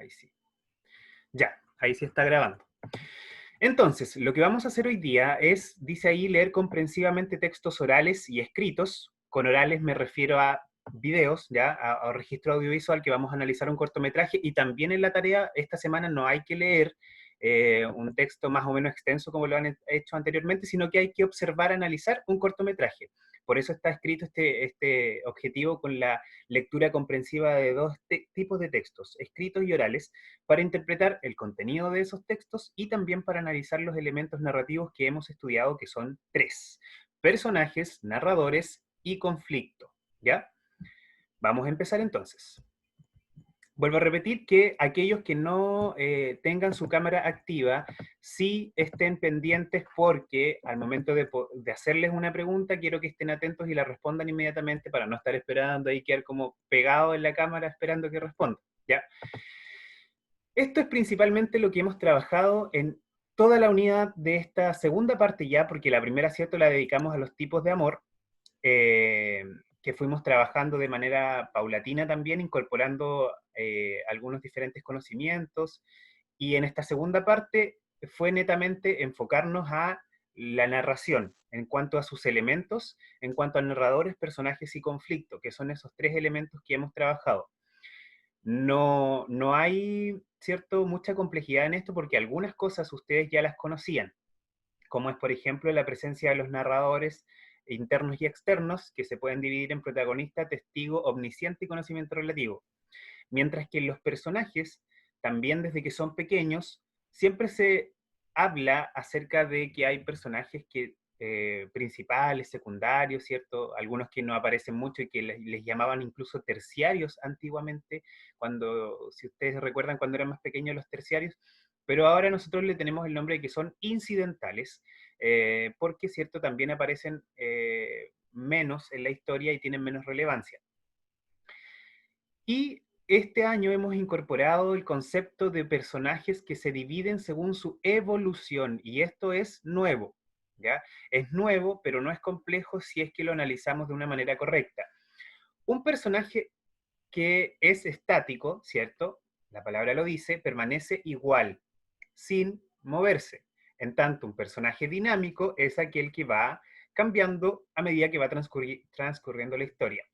Ahí sí. Ya, ahí sí está grabando. Entonces, lo que vamos a hacer hoy día es, dice ahí, leer comprensivamente textos orales y escritos. Con orales me refiero a videos, ya, a registro audiovisual, que vamos a analizar un cortometraje, y también en la tarea esta semana no hay que leer un texto más o menos extenso como lo han hecho anteriormente, sino que hay que observar, analizar un cortometraje. Por eso está escrito este objetivo con la lectura comprensiva de dos tipos de textos, escritos y orales, para interpretar el contenido de esos textos y también para analizar los elementos narrativos que hemos estudiado, que son tres: personajes, narradores y conflicto. ¿Ya? Vamos a empezar entonces. Vuelvo a repetir que aquellos que no tengan su cámara activa, sí estén pendientes, porque al momento de hacerles una pregunta, quiero que estén atentos y la respondan inmediatamente para no estar esperando ahí, quedar como pegado en la cámara esperando que respondan. ¿Ya? Esto es principalmente lo que hemos trabajado en toda la unidad de esta segunda parte ya, porque la primera, cierto, la dedicamos a los tipos de amor, eh, que fuimos trabajando de manera paulatina también, incorporando algunos diferentes conocimientos, y en esta segunda parte fue netamente enfocarnos a la narración, en cuanto a sus elementos, en cuanto a narradores, personajes y conflicto, que son esos tres elementos que hemos trabajado. No hay, cierto, mucha complejidad en esto, porque algunas cosas ustedes ya las conocían, como es, por ejemplo, la presencia de los narradores internos y externos, que se pueden dividir en protagonista, testigo, omnisciente y conocimiento relativo. Mientras que en los personajes, también desde que son pequeños, siempre se habla acerca de que hay personajes que principales, secundarios, ¿cierto? Algunos que no aparecen mucho y que les llamaban incluso terciarios antiguamente, cuando, si ustedes recuerdan, cuando eran más pequeños los terciarios, pero ahora nosotros le tenemos el nombre de que son incidentales, porque, ¿cierto?, también aparecen menos en la historia y tienen menos relevancia. Y este año hemos incorporado el concepto de personajes que se dividen según su evolución, y esto es nuevo, ¿ya? Es nuevo, pero no es complejo si es que lo analizamos de una manera correcta. Un personaje que es estático, ¿cierto? La palabra lo dice, permanece igual, sin moverse. En tanto, un personaje dinámico es aquel que va cambiando a medida que va transcurriendo la historia.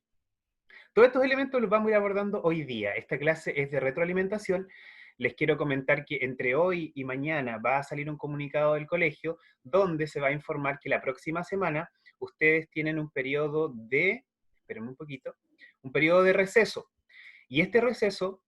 Todos estos elementos los vamos a ir abordando hoy día. Esta clase es de retroalimentación. Les quiero comentar que entre hoy y mañana va a salir un comunicado del colegio donde se va a informar que la próxima semana ustedes tienen un periodo de, espérenme un poquito, un periodo de receso. Y este receso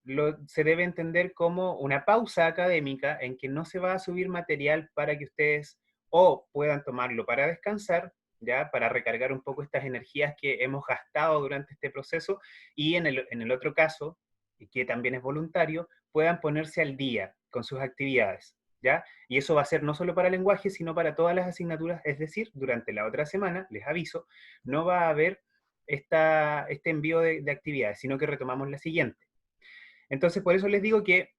se debe entender como una pausa académica en que no se va a subir material, para que ustedes o puedan tomarlo para descansar, ya, para recargar un poco estas energías que hemos gastado durante este proceso, y en el otro caso, y que también es voluntario, puedan ponerse al día con sus actividades, ¿ya? Y eso va a ser no solo para lenguaje, sino para todas las asignaturas, es decir, durante la otra semana, les aviso, no va a haber este envío de actividades, sino que retomamos la siguiente. Entonces, por eso les digo que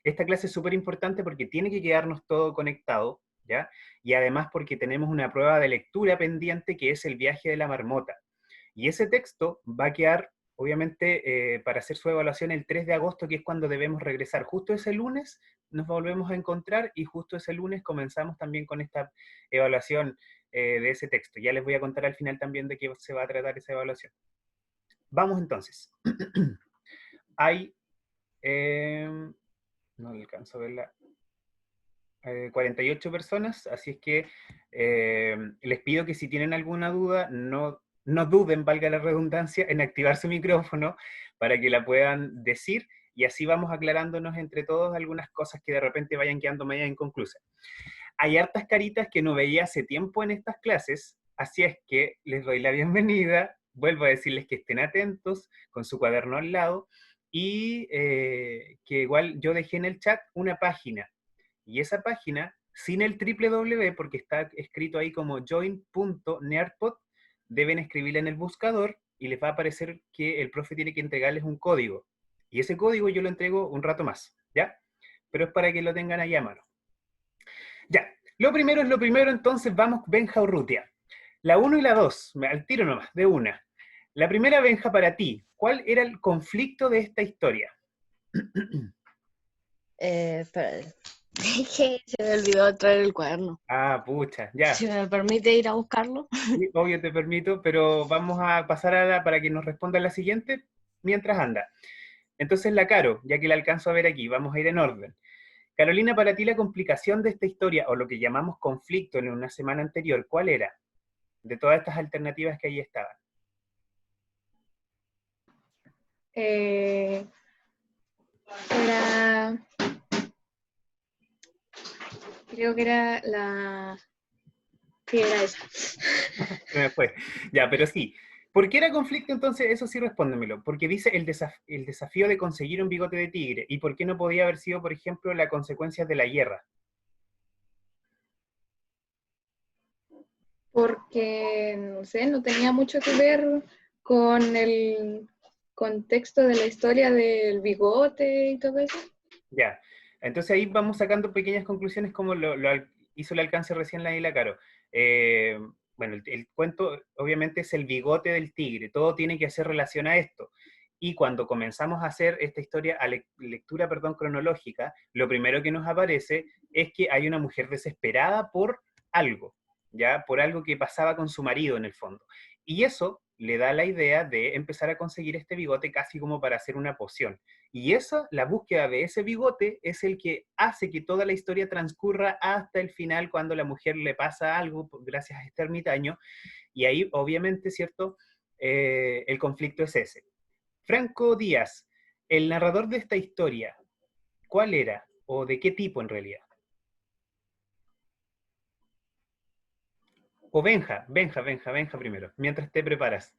esta clase es súper importante, porque tiene que quedarnos todo conectado, ¿ya? Y además porque tenemos una prueba de lectura pendiente, que es el viaje de la marmota. Y ese texto va a quedar, obviamente, para hacer su evaluación el 3 de agosto, que es cuando debemos regresar. Justo ese lunes nos volvemos a encontrar, y justo ese lunes comenzamos también con esta evaluación de ese texto. Ya les voy a contar al final también de qué se va a tratar esa evaluación. Vamos entonces. Hay, no alcanzo a verla, 48 personas, así es que les pido que si tienen alguna duda, no duden, valga la redundancia, en activar su micrófono para que la puedan decir, y así vamos aclarándonos entre todos algunas cosas que de repente vayan quedando medio inconclusas. Hay hartas caritas que no veía hace tiempo en estas clases, así es que les doy la bienvenida. Vuelvo a decirles que estén atentos con su cuaderno al lado, y que igual yo dejé en el chat una página, y esa página, sin el www, porque está escrito ahí como join.nearpod, deben escribirla en el buscador y les va a aparecer que el profe tiene que entregarles un código. Y ese código yo lo entrego un rato más, ¿ya? Pero es para que lo tengan ahí a mano. Ya, lo primero es lo primero, entonces vamos, Benja Urrutia. La 1 y la 2, al tiro nomás, de una. La primera, Benja, para ti, ¿cuál era el conflicto de esta historia? Espera, que se me olvidó traer el cuaderno. Ah, pucha, ya. Si me permite ir a buscarlo. Sí, obvio te permito, pero vamos a pasar a para que nos responda la siguiente mientras anda. Entonces la Caro, ya que la alcanzo a ver aquí, vamos a ir en orden. Carolina, para ti la complicación de esta historia, o lo que llamamos conflicto en una semana anterior, ¿cuál era? De todas estas alternativas que ahí estaban. Eh, era, creo que era la... Sí, era esa. Se me fue. Ya, pero sí. ¿Por qué era conflicto entonces? Eso sí, respóndemelo. Porque dice el desafío de conseguir un bigote de tigre. ¿Y por qué no podía haber sido, por ejemplo, la consecuencia de la guerra? Porque, no sé, no tenía mucho que ver con el contexto de la historia del bigote y todo eso. Ya. Entonces ahí vamos sacando pequeñas conclusiones como hizo el alcance recién la Isla Caro. Eh, bueno, el cuento obviamente es el bigote del tigre, todo tiene que hacer relación a esto. Y cuando comenzamos a hacer esta historia, a lectura, perdón, cronológica, lo primero que nos aparece es que hay una mujer desesperada por algo, ¿ya? Por algo que pasaba con su marido en el fondo. Y eso le da la idea de empezar a conseguir este bigote casi como para hacer una poción. Y esa, la búsqueda de ese bigote es el que hace que toda la historia transcurra hasta el final cuando la mujer le pasa algo gracias a este ermitaño. Y ahí, obviamente, ¿cierto? El conflicto es ese. Franco Díaz, el narrador de esta historia, ¿cuál era? ¿O de qué tipo en realidad? O Benja primero, mientras te preparas.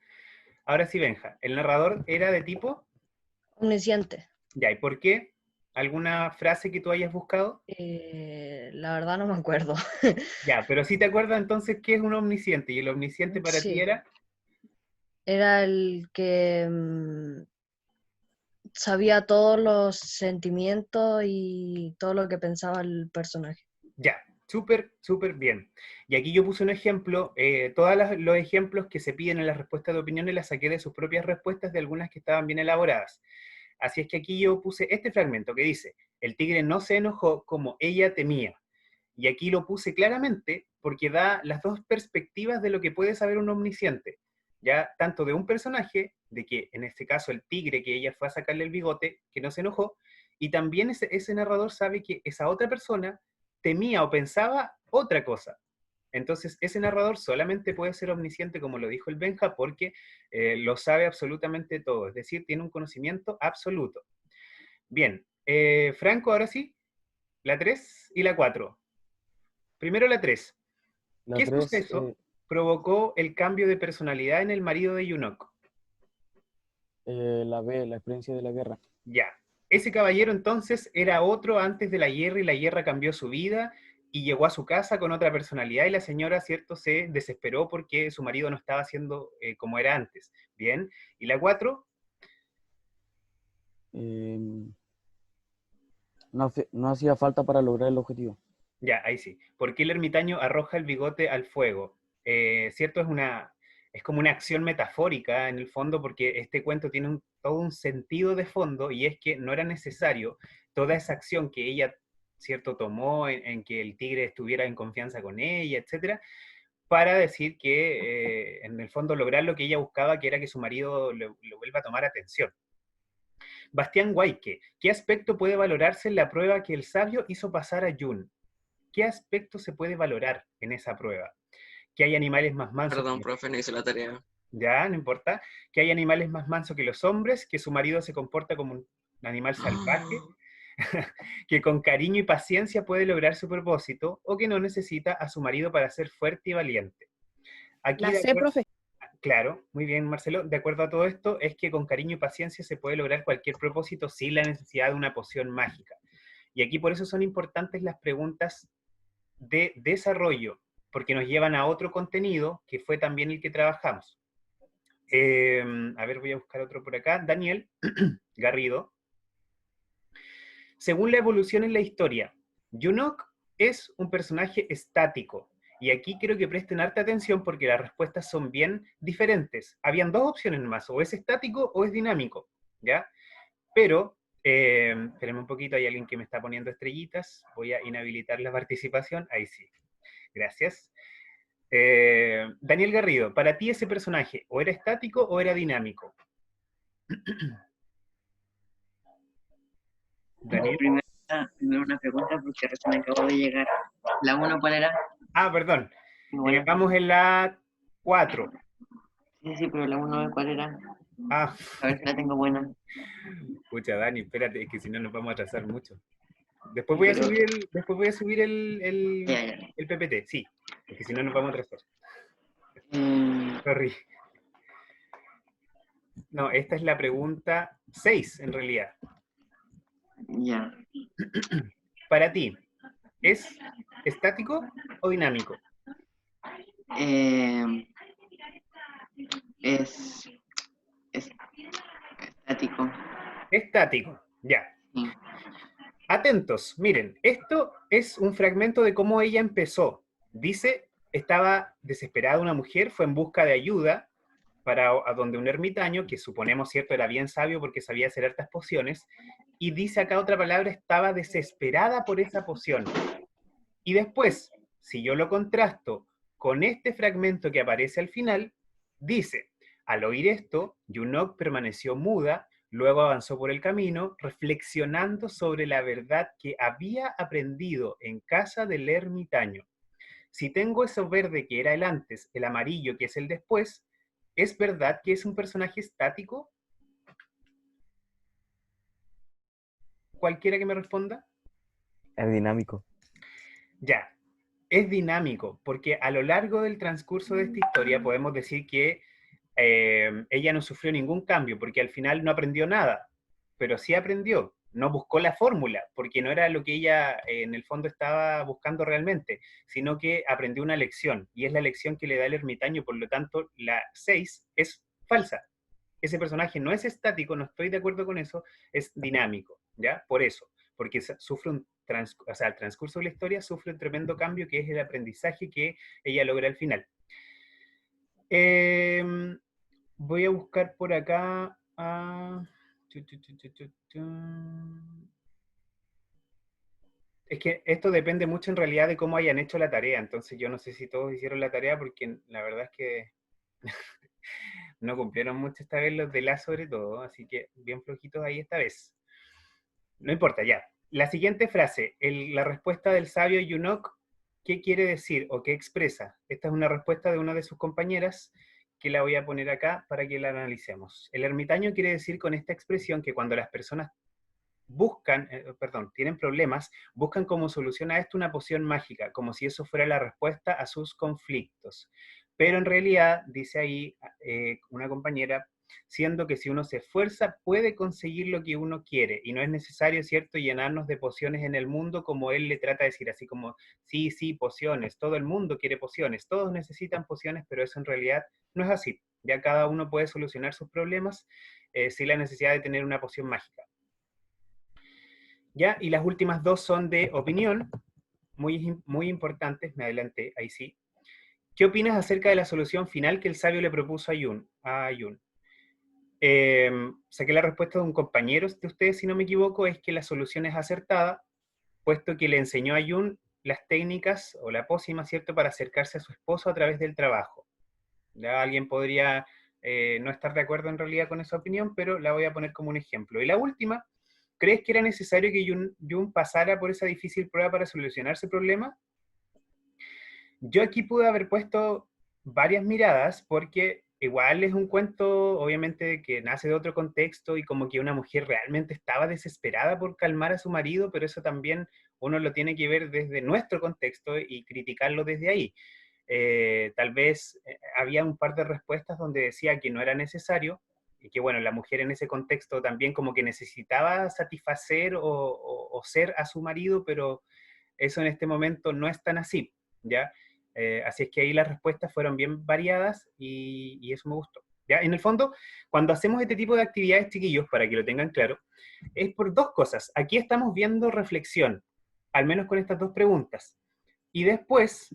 Ahora sí, Benja, ¿el narrador era de tipo? Omnisciente. Ya, ¿y por qué? ¿Alguna frase que tú hayas buscado? La verdad no me acuerdo. Ya, pero si te acuerdas entonces qué es un omnisciente, y el omnisciente para ti Sí, era, era el que sabía todos los sentimientos y todo lo que pensaba el personaje. ya, súper, súper bien. Y aquí yo puse un ejemplo, todos los ejemplos que se piden en las respuestas de opiniones las saqué de sus propias respuestas de algunas que estaban bien elaboradas. Así es que aquí yo puse este fragmento que dice, el tigre no se enojó como ella temía. Y aquí lo puse claramente porque da las dos perspectivas de lo que puede saber un omnisciente, ya tanto de un personaje, de que en este caso el tigre que ella fue a sacarle el bigote, que no se enojó, y también ese narrador sabe que esa otra persona temía o pensaba otra cosa. Entonces, ese narrador solamente puede ser omnisciente, como lo dijo el Benja, porque lo sabe absolutamente todo, es decir, tiene un conocimiento absoluto. Bien, Franco, ahora sí, la 3 y la 4. Primero la 3. La ¿Qué 3, suceso provocó el cambio de personalidad en el marido de Yunok? la B, la experiencia de la guerra. Ya. Ese caballero entonces era otro antes de la guerra y la guerra cambió su vida y llegó a su casa con otra personalidad y la señora, ¿cierto?, se desesperó porque su marido no estaba haciendo como era antes. Bien. Y la 4, Em, no hacía falta para lograr el objetivo. ya, ahí sí. ¿Por qué el ermitaño arroja el bigote al fuego? ¿Cierto? Es como una acción metafórica en el fondo, porque este cuento tiene todo un sentido de fondo, y es que no era necesario toda esa acción que ella, ¿cierto?, tomó en que el tigre estuviera en confianza con ella, etcétera, para decir que en el fondo lograr lo que ella buscaba, que era que su marido lo vuelva a tomar atención. Bastián Guayque, ¿qué aspecto puede valorarse en la prueba que el sabio hizo pasar a Jun? ¿Qué aspecto se puede valorar en esa prueba? Que hay animales más mansos Perdón, que profe, no hice la tarea. ya, no importa, que hay animales más mansos que los hombres, que su marido se comporta como un animal salvaje, que con cariño y paciencia puede lograr su propósito, o que no necesita a su marido para ser fuerte y valiente. Aquí, La C, profe. claro, muy bien, Marcelo, de acuerdo a todo esto, es que con cariño y paciencia se puede lograr cualquier propósito sin la necesidad de una poción mágica. Y aquí por eso son importantes las preguntas de desarrollo, porque nos llevan a otro contenido que fue también el que trabajamos. A ver, voy a buscar otro por acá. Daniel Garrido. Según la evolución en la historia, Yunok es un personaje estático. Y aquí quiero que presten harta atención porque las respuestas son bien diferentes. Habían dos opciones más, o es estático o es dinámico, ¿ya? Pero Espérenme un poquito, hay alguien que me está poniendo estrellitas. Voy a inhabilitar la participación. Ahí sí. Gracias. Daniel Garrido, para ti ese personaje, ¿o era estático o era dinámico? Daniel. Primero una pregunta porque recién acabo de llegar. ¿La 1 cuál era? Perdón. Bueno, Vamos en la 4. sí, pero la 1 cuál era. Ah, A ver si la tengo buena. pucha, Dani, espérate, es que si no nos vamos a atrasar mucho. Después voy a Pero- subir el Ya, ya. el PPT, sí, porque si no nos vamos a atrasar. Mm, Sorry. No, esta es la pregunta 6, en realidad. ya. Para ti, ¿es estático o dinámico? Eh, es estático. Estático, ya. Sí. Atentos, miren, esto es un fragmento de cómo ella empezó. Dice, estaba desesperada una mujer, fue en busca de ayuda a donde un ermitaño, que suponemos, cierto, era bien sabio porque sabía hacer hartas pociones, y dice acá otra palabra, estaba desesperada por esa poción. Y después, si yo lo contrasto con este fragmento que aparece al final, dice, al oír esto, Yunok permaneció muda, luego avanzó por el camino, reflexionando sobre la verdad que había aprendido en casa del ermitaño. Si tengo eso verde que era el antes, el amarillo que es el después, ¿es verdad que es un personaje estático? ¿Cualquiera que me responda? Es dinámico. Ya, es dinámico, porque a lo largo del transcurso de esta historia podemos decir que ella no sufrió ningún cambio, porque al final no aprendió nada, pero sí aprendió, no buscó la fórmula, porque no era lo que ella en el fondo estaba buscando realmente, sino que aprendió una lección, y es la lección que le da el ermitaño, por lo tanto la 6 es falsa. Ese personaje no es estático, no estoy de acuerdo con eso, es dinámico, ¿ya? Por eso, porque sufre o sea, el transcurso de la historia sufre un tremendo cambio que es el aprendizaje que ella logra al final. Voy a buscar por acá a... Es que esto depende mucho en realidad de cómo hayan hecho la tarea, entonces yo no sé si todos hicieron la tarea porque la verdad es que no cumplieron mucho esta vez los de la sobre todo, así que bien flojitos ahí esta vez. No importa, ya. La siguiente frase, la respuesta del sabio Yunok, ¿qué quiere decir o qué expresa? Esta es una respuesta de una de sus compañeras que la voy a poner acá para que la analicemos. El ermitaño quiere decir con esta expresión que cuando las personas tienen problemas, buscan como solución a esto una poción mágica, como si eso fuera la respuesta a sus conflictos. Pero en realidad, dice ahí una compañera, siendo que si uno se esfuerza puede conseguir lo que uno quiere y no es necesario, ¿cierto?, llenarnos de pociones en el mundo como él le trata de decir, así como, sí, sí, pociones, todo el mundo quiere pociones, todos necesitan pociones, pero eso en realidad no es así. Ya cada uno puede solucionar sus problemas sin la necesidad de tener una poción mágica. ¿Ya? Y las últimas dos son de opinión, muy importantes, me adelanté, ahí sí. ¿Qué opinas acerca de la solución final que el sabio le propuso a Yun? Saqué la respuesta de un compañero de ustedes, si no me equivoco, es que la solución es acertada, puesto que le enseñó a Yun las técnicas o la pócima, ¿cierto?, para acercarse a su esposo a través del trabajo. ¿Ya? Alguien podría no estar de acuerdo en realidad con esa opinión, pero la voy a poner como un ejemplo. Y la última, ¿crees que era necesario que Yun pasara por esa difícil prueba para solucionar ese problema? Yo aquí pude haber puesto varias miradas porque igual es un cuento, obviamente, que nace de otro contexto y como que una mujer realmente estaba desesperada por calmar a su marido, pero eso también uno lo tiene que ver desde nuestro contexto y criticarlo desde ahí. Tal vez había un par de respuestas donde decía que no era necesario y que, bueno, la mujer en ese contexto también como que necesitaba satisfacer o ser a su marido, pero eso en este momento no es tan así, ¿ya? Así es que ahí las respuestas fueron bien variadas y eso me gustó. ¿Ya? En el fondo, cuando hacemos este tipo de actividades, chiquillos, para que lo tengan claro, es por dos cosas. Aquí estamos viendo reflexión, al menos con estas dos preguntas. Y después,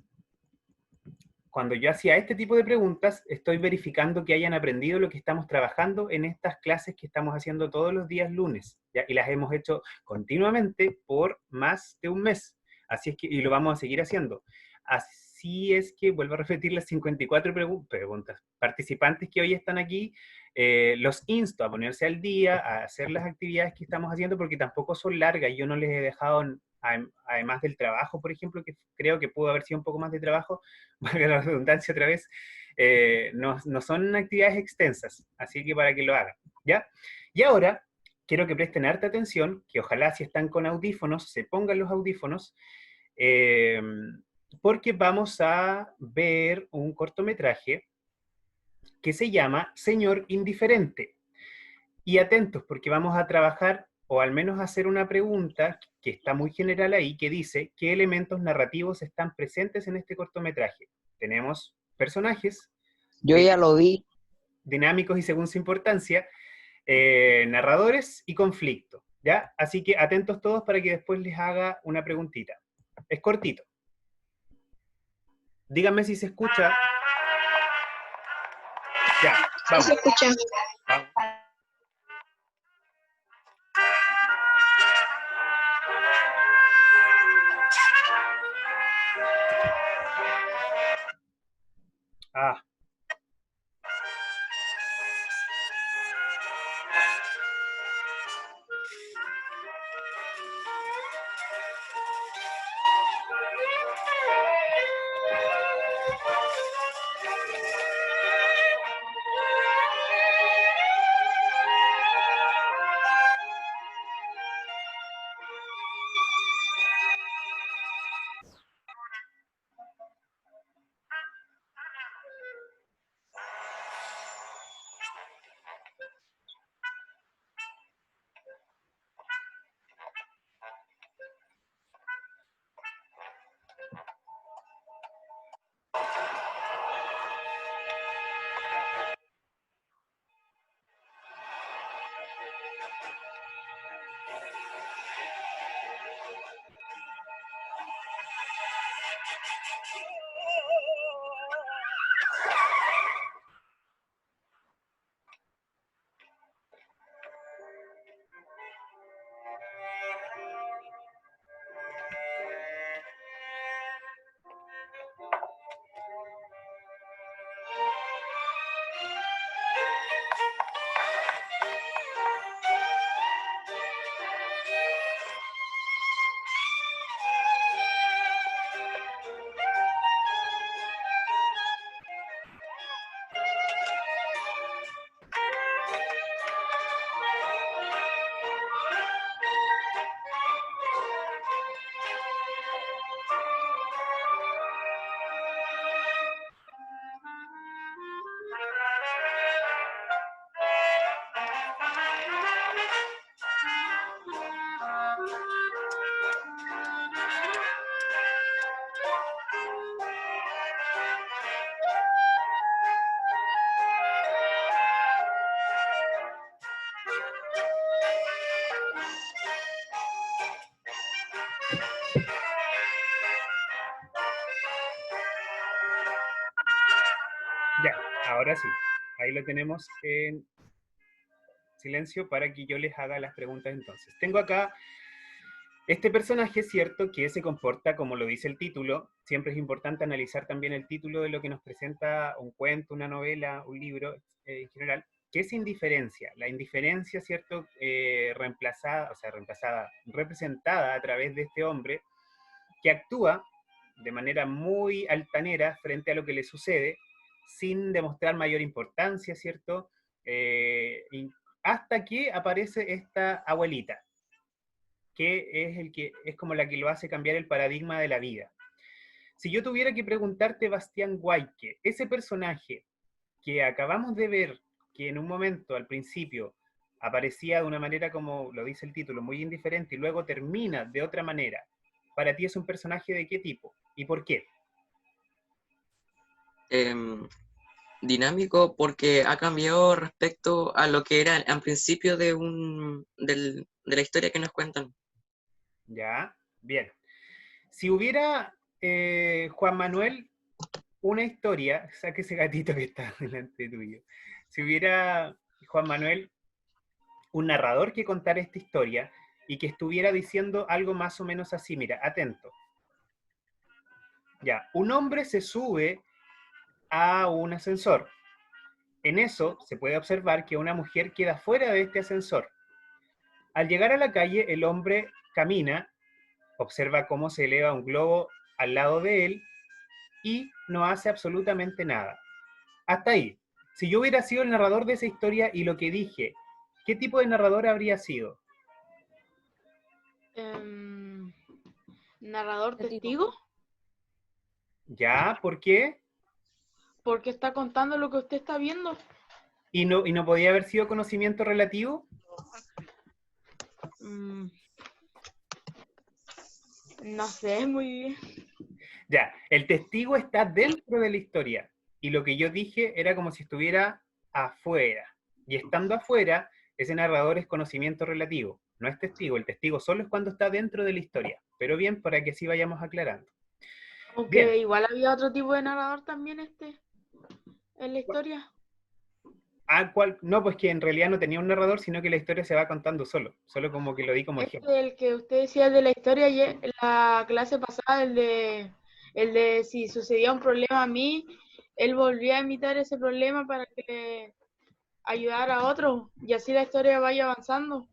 cuando yo hacía este tipo de preguntas, estoy verificando que hayan aprendido lo que estamos trabajando en estas clases que estamos haciendo todos los días lunes, ¿ya? Y las hemos hecho continuamente por más de un mes. Así es que, y lo vamos a seguir haciendo. Así es que, vuelvo a repetir, las 54 preguntas. Participantes que hoy están aquí, los insto a ponerse al día, a hacer las actividades que estamos haciendo, porque tampoco son largas. Yo no les he dejado, además del trabajo, por ejemplo, que creo que pudo haber sido un poco más de trabajo, valga la redundancia otra vez, no son actividades extensas, así que para que lo hagan, ¿ya? Y ahora, quiero que presten harta atención, que ojalá si están con audífonos, se pongan los audífonos, porque vamos a ver un cortometraje que se llama Señor Indiferente. Y atentos, porque vamos a trabajar, o al menos hacer una pregunta que está muy general ahí, que dice, ¿qué elementos narrativos están presentes en este cortometraje? Tenemos personajes. Yo ya lo vi. Dinámicos y según su importancia, narradores y conflicto, ¿ya? Así que atentos todos para que después les haga una preguntita. Es cortito. Díganme si se escucha. Ya, vamos. Sí se escucha. Vamos. Ah. Ya, ahora sí. Ahí lo tenemos en silencio para que yo les haga las preguntas entonces. Tengo acá este personaje, cierto, que se comporta como lo dice el título. Siempre es importante analizar también el título de lo que nos presenta un cuento, una novela, un libro en general. ¿Qué es indiferencia? La indiferencia, cierto, representada a través de este hombre que actúa de manera muy altanera frente a lo que le sucede, sin demostrar mayor importancia, ¿cierto? Hasta que aparece esta abuelita, que es como la que lo hace cambiar el paradigma de la vida. Si yo tuviera que preguntarte, Bastián Guayque, ese personaje que acabamos de ver, que en un momento, al principio, aparecía de una manera, como lo dice el título, muy indiferente, y luego termina de otra manera, ¿para ti es un personaje de qué tipo? ¿Y por qué? Dinámico porque ha cambiado respecto a lo que era al principio de la historia que nos cuentan. Ya, bien. Si hubiera, Juan Manuel, una historia, saque ese gatito que está delante tuyo, si hubiera, Juan Manuel, un narrador que contara esta historia y que estuviera diciendo algo más o menos así, mira, atento. Ya, un hombre se sube a un ascensor. En eso se puede observar que una mujer queda fuera de este ascensor. Al llegar a la calle, el hombre camina, observa cómo se eleva un globo al lado de él y no hace absolutamente nada. Hasta ahí. Si yo hubiera sido el narrador de esa historia y lo que dije, ¿qué tipo de narrador habría sido? Narrador Testigo. testigo, ¿Ya? ¿Por qué? porque está contando lo que usted está viendo. ¿Y no podía haber sido conocimiento relativo? Mm, no sé muy bien. Ya, el testigo está dentro de la historia. Y lo que yo dije era como si estuviera afuera. Y estando afuera, ese narrador es conocimiento relativo. No es testigo. El testigo solo es cuando está dentro de la historia. Pero bien, para que así vayamos aclarando. Aunque Bien. igual había otro tipo de narrador también en la historia. No, pues que en realidad no tenía un narrador, sino que la historia se va contando solo. Solo como que lo di como ejemplo. El que usted decía de la historia en la clase pasada, el de si sucedía un problema a mí, él volvía a imitar ese problema para que le ayudara a otro y así la historia vaya avanzando.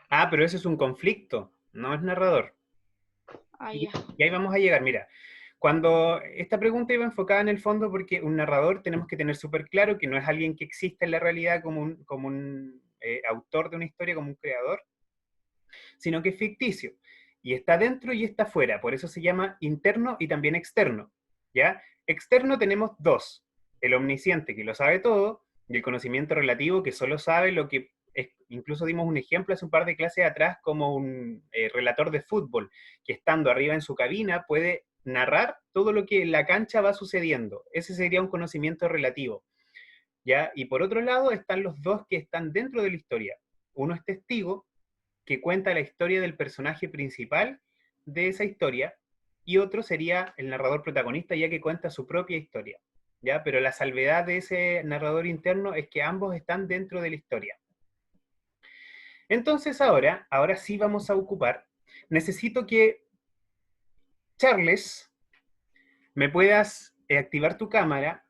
Ah, pero eso es un conflicto, no es narrador. Ah, Y, ya. y ahí vamos a llegar, mira. Cuando esta pregunta iba enfocada en el fondo porque un narrador tenemos que tener súper claro que no es alguien que existe en la realidad como un autor de una historia, como un creador, sino que es ficticio. Y está dentro y está fuera, por eso se llama interno y también externo. ¿Ya? Externo tenemos dos, el omnisciente que lo sabe todo y el conocimiento relativo que solo sabe lo que es. Incluso dimos un ejemplo hace un par de clases atrás como un relator de fútbol que estando arriba en su cabina puede narrar todo lo que en la cancha va sucediendo. Ese sería un conocimiento relativo. ¿Ya? Y por otro lado están los dos que están dentro de la historia. Uno es testigo, que cuenta la historia del personaje principal de esa historia, y otro sería el narrador protagonista, ya que cuenta su propia historia. ¿Ya? Pero la salvedad de ese narrador interno es que ambos están dentro de la historia. Entonces ahora sí vamos a ocupar, necesito que Charles me puedas activar tu cámara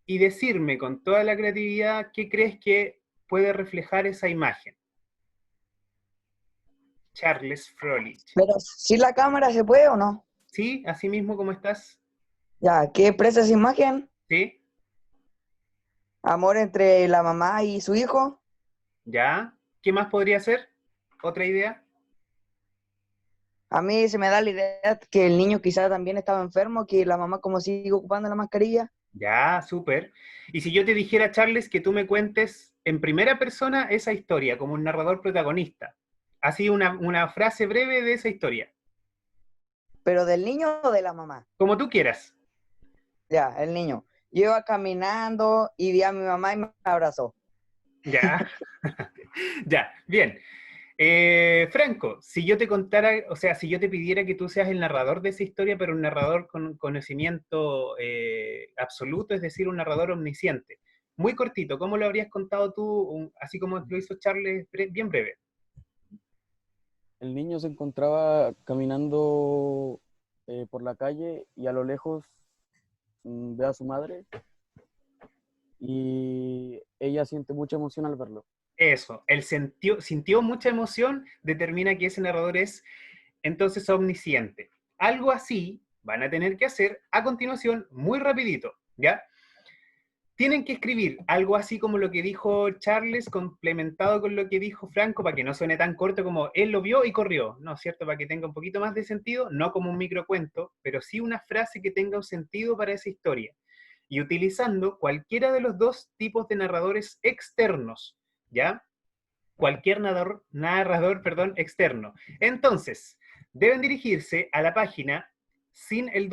y decirme con toda la creatividad qué crees que puede reflejar esa imagen. Charles Froelich. Pero si la cámara se puede o no. ¿Sí? ¿Así mismo como estás? Ya, ¿qué expresa esa imagen? ¿Sí? Amor entre la mamá y su hijo. ¿Ya? ¿Qué más podría ser? ¿Otra idea? A mí se me da la idea que el niño quizás también estaba enfermo, que la mamá como sigue ocupando la mascarilla. Ya, súper. Y si yo te dijera, Charles, que tú me cuentes en primera persona esa historia, como un narrador protagonista. Así una frase breve de esa historia. ¿Pero del niño o de la mamá? Como tú quieras. Ya, el niño. Yo iba caminando y vi a mi mamá y me abrazó. Ya. Ya, bien. Franco, si yo te contara, o sea, si yo te pidiera que tú seas el narrador de esa historia, pero un narrador con conocimiento absoluto, es decir, un narrador omnisciente. Muy cortito, ¿cómo lo habrías contado tú, así como lo hizo Charles, bien breve? El niño se encontraba caminando por la calle y a lo lejos ve a su madre y ella siente mucha emoción al verlo. Eso, él sintió mucha emoción, determina que ese narrador es entonces omnisciente. Algo así van a tener que hacer a continuación, muy rapidito, ¿ya? Tienen que escribir algo así como lo que dijo Charles, complementado con lo que dijo Franco, para que no suene tan corto como él lo vio y corrió, ¿no es cierto? Para que tenga un poquito más de sentido, no como un microcuento, pero sí una frase que tenga un sentido para esa historia. Y utilizando cualquiera de los dos tipos de narradores externos, ¿ya? Cualquier narrador, externo. Entonces, deben dirigirse a la página sin el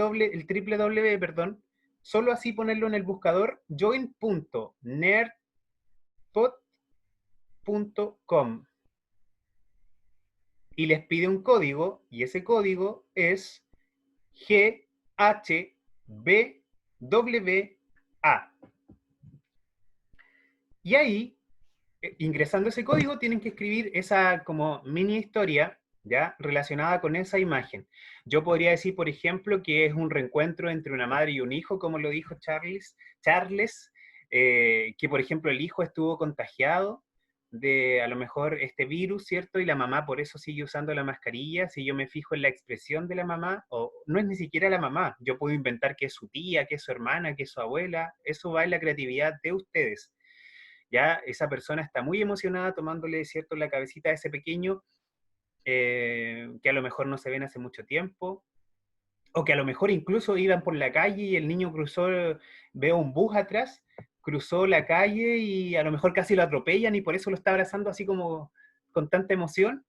triple W, perdón, solo así ponerlo en el buscador, join.nerdpod.com. Y les pide un código, y ese código es GHB WA. Y ahí, ingresando ese código, tienen que escribir esa como mini historia, ¿ya? Relacionada con esa imagen. Yo podría decir, por ejemplo, que es un reencuentro entre una madre y un hijo, como lo dijo Charles, que por ejemplo el hijo estuvo contagiado de a lo mejor este virus, ¿cierto? Y la mamá por eso sigue usando la mascarilla. Si yo me fijo en la expresión de la mamá, o no es ni siquiera la mamá, yo puedo inventar que es su tía, que es su hermana, que es su abuela, eso va en la creatividad de ustedes. Ya esa persona está muy emocionada tomándole, ¿cierto?, la cabecita a ese pequeño, que a lo mejor no se ven hace mucho tiempo, o que a lo mejor incluso iban por la calle y el niño cruzó, veo un bus atrás, cruzó la calle y a lo mejor casi lo atropellan y por eso lo está abrazando así como con tanta emoción.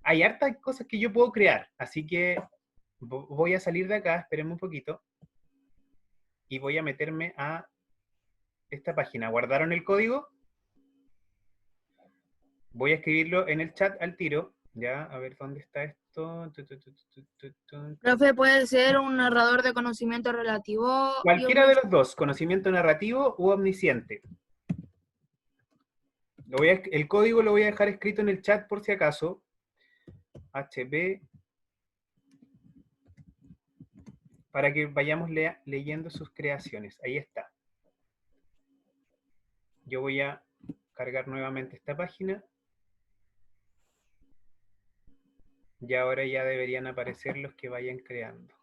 Hay hartas cosas que yo puedo crear, así que voy a salir de acá, espérenme un poquito, y voy a meterme a esta página. ¿Guardaron el código? Voy a escribirlo en el chat al tiro. Ya, a ver dónde está esto. Profe, puede ser un narrador de conocimiento relativo. Cualquiera de los dos, conocimiento narrativo u omnisciente. El código lo voy a dejar escrito en el chat por si acaso. HB. Para que vayamos leyendo sus creaciones. Ahí está. Yo voy a cargar nuevamente esta página. Y ahora ya deberían aparecer los que vayan creando.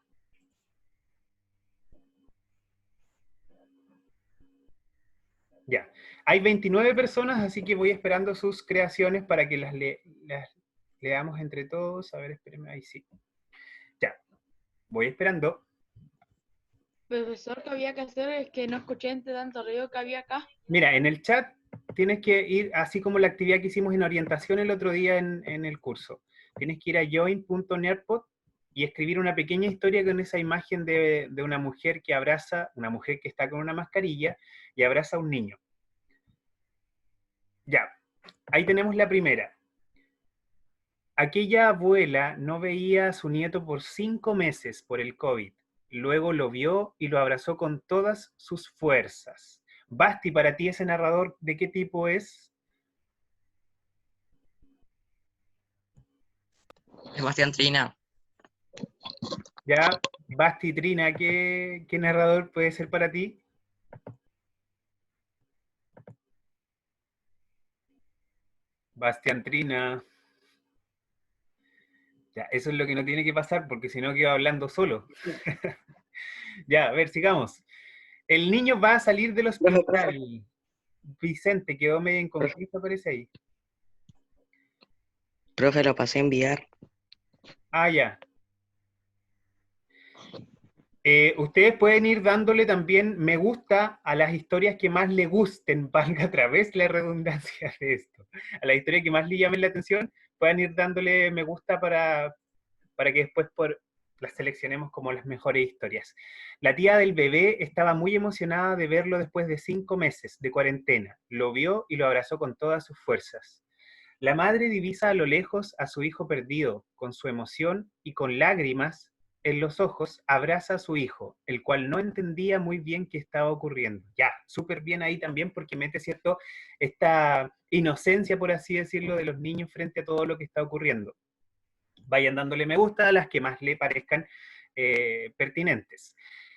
Ya, hay 29 personas, así que voy esperando sus creaciones para que las leamos entre todos. A ver, espérenme, ahí sí. Ya, voy esperando. Profesor, que había que hacer es que no escuché entre tanto ruido que había acá. Mira, en el chat tienes que ir, así como la actividad que hicimos en orientación el otro día en el curso. Tienes que ir a join.nerpod y escribir una pequeña historia con esa imagen de una mujer que abraza, una mujer que está con una mascarilla y abraza a un niño. Ya, ahí tenemos la primera. Aquella abuela no veía a su nieto por 5 meses por el COVID. Luego lo vio y lo abrazó con todas sus fuerzas. Basti, para ti ese narrador, ¿de qué tipo es? Sebastián Trina. Ya, Basti, Trina, ¿qué narrador puede ser para ti? Bastián Trina. Ya, eso es lo que no tiene que pasar, porque si no quedo hablando solo. Ya, a ver, sigamos. El niño va a salir del hospital. Vicente, quedó medio inconcluso, parece ahí. Profe, lo pasé a enviar. Ah, ya. Ustedes pueden ir dándole también me gusta a las historias que más le gusten, valga a través la redundancia de esto. A la historia que más le llamen la atención, pueden ir dándole me gusta para que después las seleccionemos como las mejores historias. La tía del bebé estaba muy emocionada de verlo después de 5 meses de cuarentena. Lo vio y lo abrazó con todas sus fuerzas. La madre divisa a lo lejos a su hijo perdido. Con su emoción y con lágrimas en los ojos, abraza a su hijo, el cual no entendía muy bien qué estaba ocurriendo. Ya, súper bien ahí también porque mete, ¿cierto?, esta inocencia, por así decirlo, de los niños frente a todo lo que está ocurriendo. Vayan dándole me gusta a las que más le parezcan pertinentes.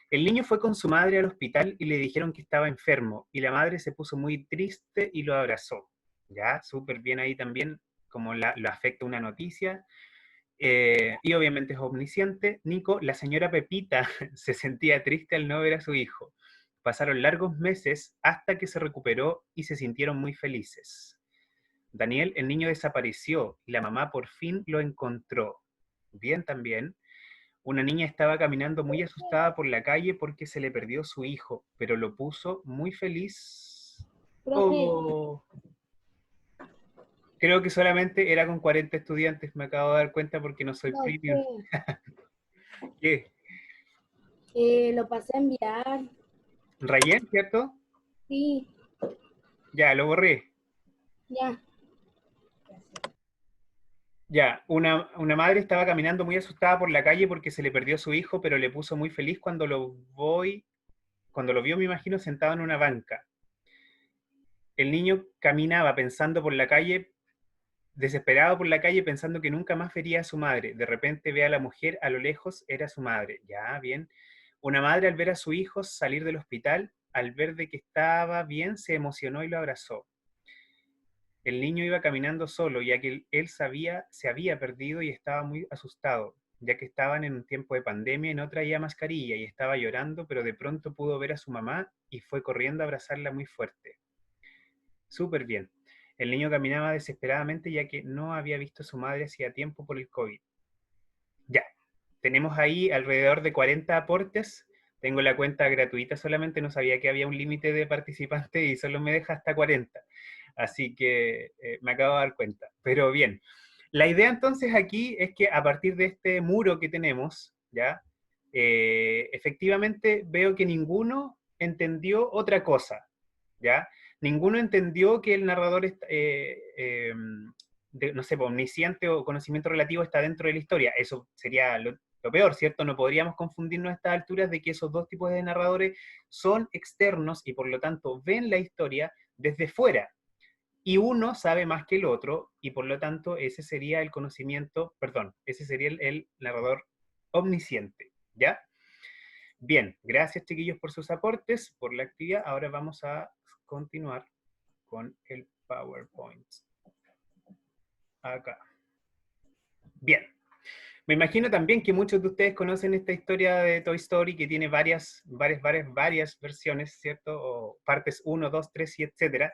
El niño fue con su madre al hospital y le dijeron que estaba enfermo, y la madre se puso muy triste y lo abrazó. Ya, súper bien ahí también, como lo afecta una noticia. Y obviamente es omnisciente. Nico, la señora Pepita se sentía triste al no ver a su hijo. Pasaron largos meses hasta que se recuperó y se sintieron muy felices. Daniel, el niño desapareció y la mamá por fin lo encontró. Bien también. Una niña estaba caminando muy asustada por la calle porque se le perdió su hijo, pero lo puso muy feliz. Oh. Creo que solamente era con 40 estudiantes, me acabo de dar cuenta porque no soy premium. ¿Qué? Lo pasé a enviar. ¿Rayén, cierto? Sí, Ya, lo borré. ya. Ya, una madre estaba caminando muy asustada por la calle porque se le perdió su hijo, pero le puso muy feliz cuando lo voy cuando lo vio, me imagino, sentado en una banca. El niño caminaba pensando por la calle, desesperado por la calle, pensando que nunca más vería a su madre. De repente ve a la mujer a lo lejos, era su madre. Ya, bien. Una madre al ver a su hijo salir del hospital, al ver de que estaba bien, se emocionó y lo abrazó. El niño iba caminando solo, ya que él se había perdido y estaba muy asustado, ya que estaban en un tiempo de pandemia y no traía mascarilla y estaba llorando, pero de pronto pudo ver a su mamá y fue corriendo a abrazarla muy fuerte. Súper bien. El niño caminaba desesperadamente ya que no había visto a su madre hacía tiempo por el COVID. Ya, tenemos ahí alrededor de 40 aportes. Tengo la cuenta gratuita solamente, no sabía que había un límite de participantes y solo me deja hasta 40. Así que me acabo de dar cuenta. Pero bien, la idea entonces aquí es que a partir de este muro que tenemos, ¿ya? Efectivamente veo que ninguno entendió otra cosa, ¿ya? Ninguno entendió que el narrador, no sé, omnisciente o conocimiento relativo está dentro de la historia. Eso sería lo peor, ¿cierto? No podríamos confundirnos a estas alturas de que esos dos tipos de narradores son externos y por lo tanto ven la historia desde fuera. Y uno sabe más que el otro y por lo tanto ese sería el conocimiento, perdón, ese sería el narrador omnisciente, ¿ya? Bien, gracias chiquillos por sus aportes, por la actividad. Ahora vamos a continuar con el PowerPoint. Acá. Bien. Me imagino también que muchos de ustedes conocen esta historia de Toy Story que tiene varias versiones, ¿cierto? O partes 1, 2, 3 y etcétera.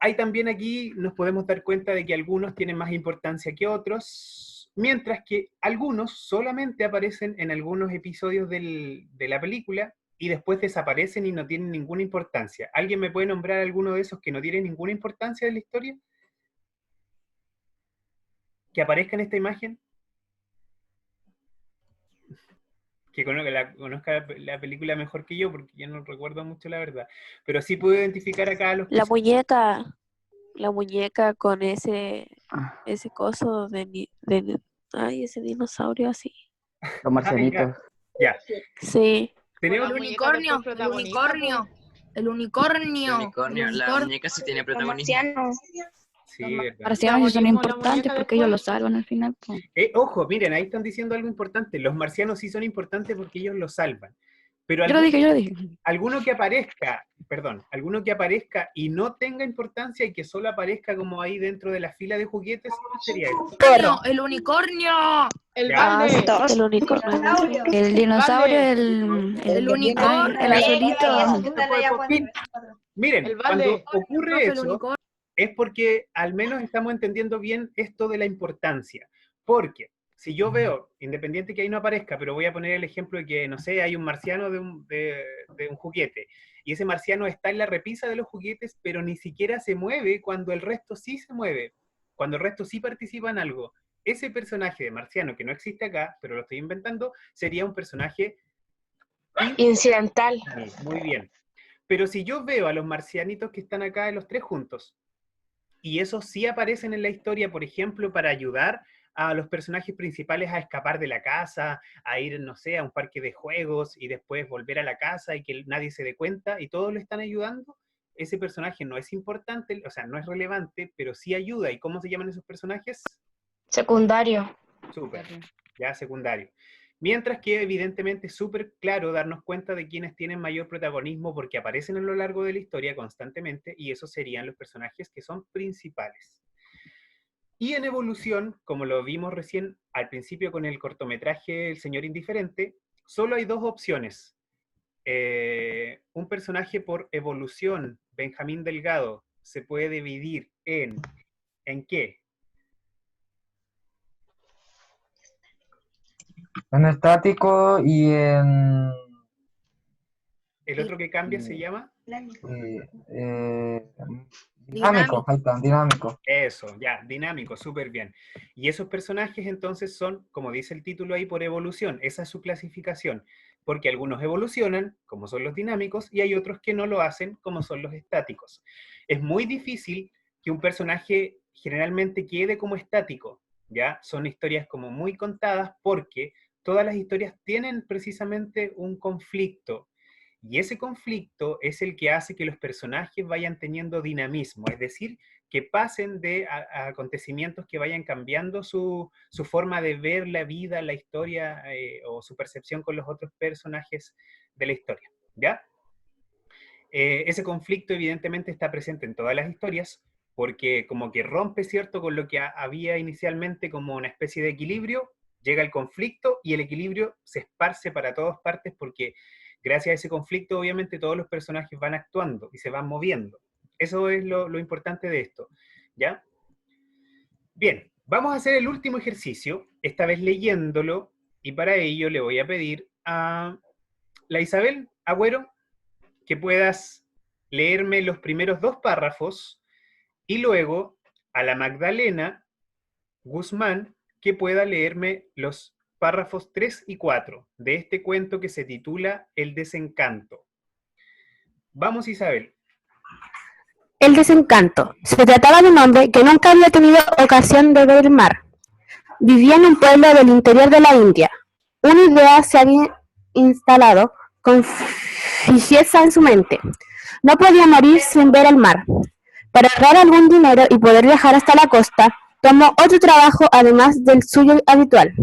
Hay también aquí, nos podemos dar cuenta de que algunos tienen más importancia que otros, mientras que algunos solamente aparecen en algunos episodios de la película y después desaparecen y no tienen ninguna importancia. ¿Alguien me puede nombrar alguno de esos que no tienen ninguna importancia en la historia? ¿Que aparezca en esta imagen? Que conozca la película mejor que yo, porque yo no recuerdo mucho la verdad. Pero sí puedo identificar acá a los que La muñeca con ese coso ay, ese dinosaurio así. Los marcianitos. Ya. Sí. Tenemos La El muñeca unicornio, después el protagonista, unicornio, el unicornio, La muñeca sí tiene Los protagonismo. marcianos. Sí, verdad. marcianos sí son Protagonismo, la importantes muñeca porque ellos lo después. salvan al final. Po. Ojo, miren, ahí están diciendo algo importante. Los marcianos sí son importantes porque ellos lo salvan. Pero Yo lo dije. alguno que aparezca y no tenga importancia y que solo aparezca como ahí dentro de la fila de juguetes, ¿qué sería eso? Perro, el unicornio, El Ya. balde. El unicornio. el dinosaurio, Vale. el unicornio, el azulito. Miren, El cuando balde. ocurre Profe, el eso, unicornio. es porque al menos estamos entendiendo bien esto de la importancia. Porque si yo veo, independiente que ahí no aparezca, pero voy a poner el ejemplo de que, no sé, hay un marciano de un juguete, y ese marciano está en la repisa de los juguetes, pero ni siquiera se mueve cuando el resto sí se mueve, cuando el resto sí participa en algo. Ese personaje de marciano, que no existe acá, pero lo estoy inventando, sería un personaje Incidental. muy bien. Pero si yo veo a los marcianitos que están acá, los tres juntos, y esos sí aparecen en la historia, por ejemplo, para ayudar a los personajes principales a escapar de la casa, a ir, no sé, a un parque de juegos y después volver a la casa y que nadie se dé cuenta y todos lo están ayudando, ese personaje no es importante, o sea, no es relevante, pero sí ayuda. ¿Y cómo se llaman esos personajes? Secundario. Súper, ya secundario. Mientras que evidentemente es súper claro darnos cuenta de quienes tienen mayor protagonismo porque aparecen a lo largo de la historia constantemente y esos serían los personajes que son principales. Y en evolución, como lo vimos recién al principio con el cortometraje El Señor Indiferente, solo hay dos opciones. Un personaje por evolución, Benjamín Delgado, se puede dividir ¿en qué? En estático y en... ¿El otro que cambia se llama? Dinámico, ahí está, dinámico. Eso, ya, dinámico, súper bien. Y esos personajes entonces son, como dice el título ahí, por evolución. Esa es su clasificación. Porque algunos evolucionan, como son los dinámicos, y hay otros que no lo hacen, como son los estáticos. Es muy difícil que un personaje generalmente quede como estático, ¿ya? Son historias como muy contadas porque todas las historias tienen precisamente un conflicto. Y ese conflicto es el que hace que los personajes vayan teniendo dinamismo, es decir, que pasen de a acontecimientos que vayan cambiando su forma de ver la vida, la historia o su percepción con los otros personajes de la historia, ¿ya? Ese conflicto evidentemente está presente en todas las historias, porque como que rompe, ¿cierto?, con lo que había inicialmente como una especie de equilibrio, llega el conflicto y el equilibrio se esparce para todas partes porque gracias a ese conflicto obviamente todos los personajes van actuando y se van moviendo. Eso es lo importante de esto, ¿ya? Bien, vamos a hacer el último ejercicio, esta vez leyéndolo, y para ello le voy a pedir a la Isabel Agüero que puedas leerme los primeros 2 párrafos y luego a la Magdalena Guzmán que pueda leerme los párrafos 3 y 4 de este cuento que se titula El desencanto. Vamos, Isabel. El desencanto. Se trataba de un hombre que nunca había tenido ocasión de ver el mar. Vivía en un pueblo del interior de la India. Una idea se había instalado con fijeza en su mente. No podía morir sin ver el mar. Para ahorrar algún dinero y poder viajar hasta la costa, tomó otro trabajo además del suyo habitual.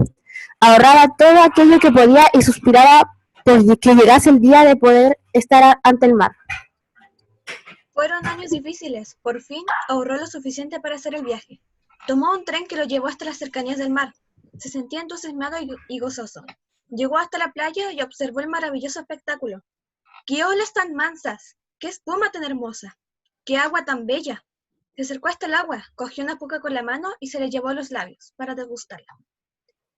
Ahorraba todo aquello que podía y suspiraba por que llegase el día de poder estar ante el mar. Fueron años difíciles. Por fin ahorró lo suficiente para hacer el viaje. Tomó un tren que lo llevó hasta las cercanías del mar. Se sentía entusiasmado y gozoso. Llegó hasta la playa y observó el maravilloso espectáculo. ¡Qué olas tan mansas! ¡Qué espuma tan hermosa! ¡Qué agua tan bella! Se acercó hasta el agua, cogió una poca con la mano y se le llevó a los labios para degustarla.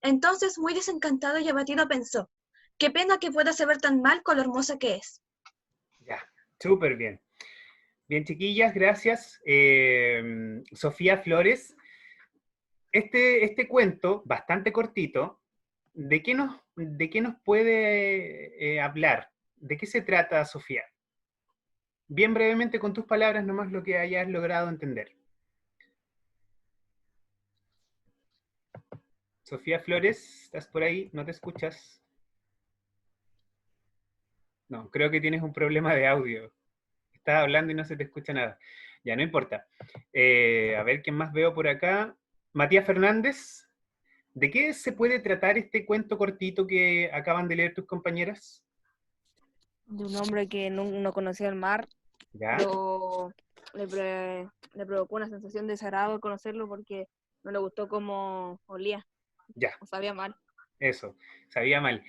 Entonces, muy desencantado y abatido, pensó: ¡qué pena que pueda saber tan mal con lo hermosa que es! Ya, súper bien. Bien, chiquillas, gracias. Sofía Flores, este cuento, bastante cortito, ¿de qué nos puede hablar? ¿De qué se trata, Sofía? Bien brevemente, con tus palabras, nomás lo que hayas logrado entender. Sofía Flores, ¿estás por ahí? ¿No te escuchas? No, creo que tienes un problema de audio. Estás hablando y no se te escucha nada. Ya, no importa. A ver, ¿quién más veo por acá? Matías Fernández, ¿de qué se puede tratar este cuento cortito que acaban de leer tus compañeras? De un hombre que no conocía el mar. ¿Ya? Le provocó una sensación de desagrado al conocerlo porque no le gustó cómo olía. Ya. O sabía mal. Eso, sabía mal.